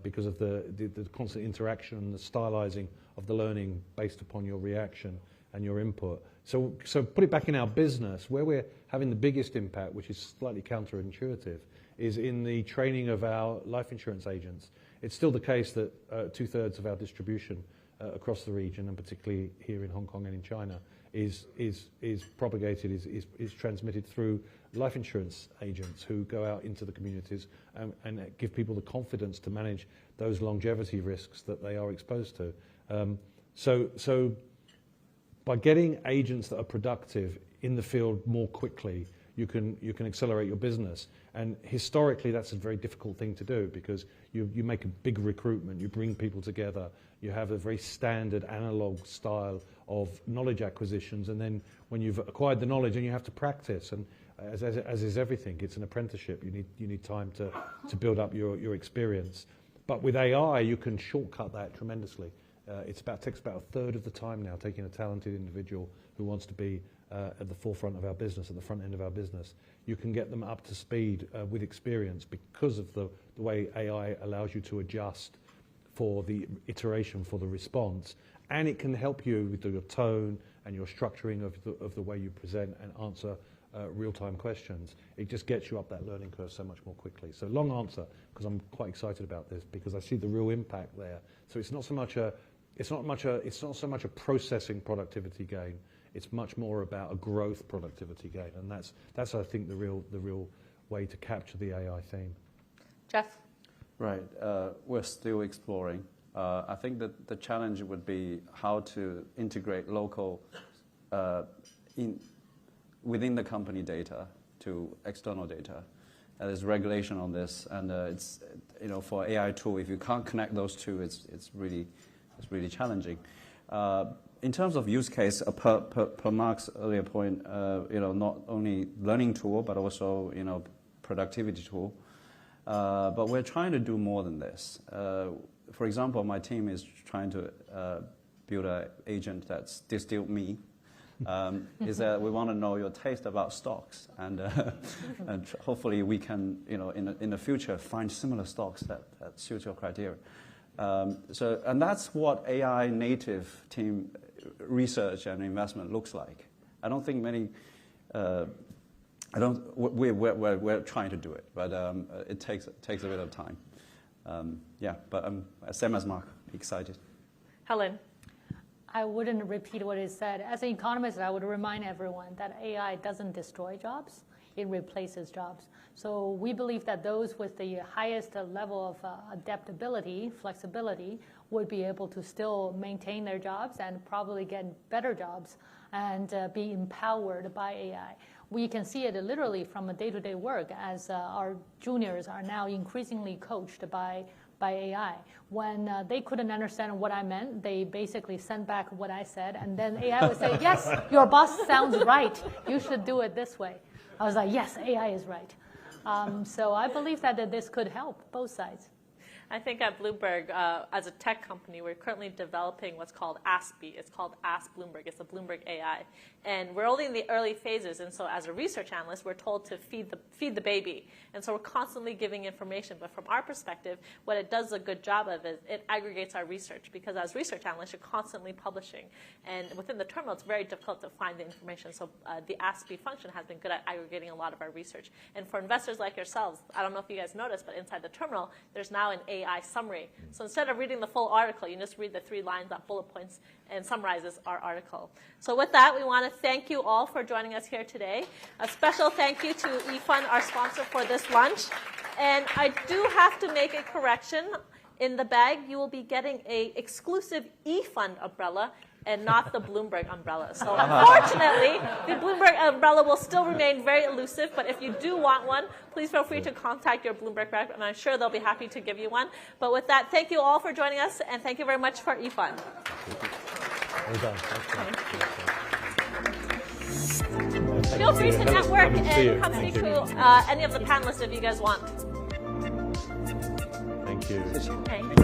[SPEAKER 7] because of the constant interaction and the stylizing of the learning based upon your reaction. and your input. So put it back in our business, where we're having the biggest impact, which is slightly counterintuitive, is in the training of our life insurance agents. It's still the case that 2/3 of our distribution across the region, and particularly here in Hong Kong and in China, is propagated, is transmitted through life insurance agents who go out into the communities and give people the confidence to manage those longevity risks that they are exposed to. So by getting agents that are productive in the field more quickly, you can accelerate your business. And historically, that's a very difficult thing to do, because you make a big recruitment, you bring people together, you have a very standard analog style of knowledge acquisitions, and then when you've acquired the knowledge, and you have to practice. And as is everything, it's an apprenticeship. You need time to build up your experience. But with AI, you can shortcut that tremendously. It takes about a third of the time now, taking a talented individual who wants to be at the forefront of our business, at the front end of our business. You can get them up to speed with experience, because of the way AI allows you to adjust for the iteration, for the response. And it can help you with your tone and your structuring of the way you present and answer real-time questions. It just gets you up that learning curve so much more quickly. So long answer, because I'm quite excited about this, because I see the real impact there. So it's not so much a processing productivity gain. It's much more about a growth productivity gain, and that's I think the real way to capture the AI theme.
[SPEAKER 3] Jeff?
[SPEAKER 8] Right. We're still exploring. I think that the challenge would be how to integrate local within the company data to external data. There's regulation on this, and it's for AI tool, if you can't connect those two, it's really challenging. In terms of use case, per Mark's earlier point, not only learning tool but also productivity tool. But we're trying to do more than this. For example, my team is trying to build an agent that's distilled me. Is that we want to know your taste about stocks, and hopefully we can, in the future, find similar stocks that suit your criteria. And that's what AI native team research and investment looks like. I don't think many. We're trying to do it, but it takes a bit of time. But I'm same as Mark, excited.
[SPEAKER 3] Helen?
[SPEAKER 9] I wouldn't repeat what is said. As an economist, I would remind everyone that AI doesn't destroy jobs, it replaces jobs. So we believe that those with the highest level of adaptability, flexibility, would be able to still maintain their jobs and probably get better jobs and be empowered by AI. We can see it literally from a day-to-day work, as our juniors are now increasingly coached by AI. When they couldn't understand what I meant, they basically sent back what I said, and then AI would say, yes, your boss sounds right. You should do it this way. I was like, yes, AI is right. So I believe that this could help both sides.
[SPEAKER 3] I think at Bloomberg, as a tech company, we're currently developing what's called ASPE. It's called Ask Bloomberg. It's a Bloomberg AI. And we're only in the early phases. And so as a research analyst, we're told to feed the baby. And so we're constantly giving information. But from our perspective, what it does a good job of is it aggregates our research. Because as research analysts, you're constantly publishing. And within the terminal, it's very difficult to find the information. So the ASPE function has been good at aggregating a lot of our research. And for investors like yourselves, I don't know if you guys noticed, but inside the terminal, there's now an AI summary. So instead of reading the full article, you just read the 3 lines that bullet points and summarizes our article. So with that, we want to thank you all for joining us here today. A special thank you to eFund, our sponsor for this lunch. And I do have to make a correction. In the bag, you will be getting an exclusive eFund umbrella and not the Bloomberg umbrella. So unfortunately, the Bloomberg umbrella will still remain very elusive, but if you do want one, please feel free to contact your Bloomberg rep, and I'm sure they'll be happy to give you one. But with that, thank you all for joining us, and thank you very much for eFund. Feel free to network and come speak to any of the panelists if you guys want.
[SPEAKER 7] Thank you.
[SPEAKER 3] Thanks.